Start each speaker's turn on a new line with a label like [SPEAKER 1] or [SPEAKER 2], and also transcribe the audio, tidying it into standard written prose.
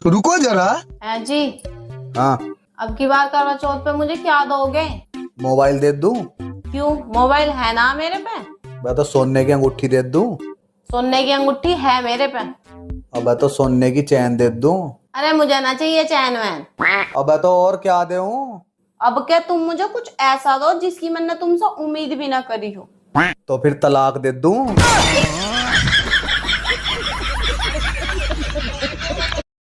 [SPEAKER 1] रुको जरा।
[SPEAKER 2] है जी।
[SPEAKER 3] हाँ,
[SPEAKER 2] अब की बार करवा चौथ पे मुझे क्या दोगे?
[SPEAKER 3] मोबाइल दे दूं?
[SPEAKER 2] क्यों, मोबाइल है ना मेरे पे।
[SPEAKER 3] मैं तो सोने की अंगूठी दे दूं?
[SPEAKER 2] सोने की अंगूठी है मेरे पे।
[SPEAKER 3] अब तो सोने की चैन दे दूं?
[SPEAKER 2] अरे मुझे ना चाहिए चैन वैन।
[SPEAKER 3] अब तो और क्या दूं?
[SPEAKER 2] अब क्या तुम मुझे कुछ ऐसा दो जिसकी मैंने तुमसे उम्मीद भी ना करी हो।
[SPEAKER 3] तो फिर तलाक दे दूं?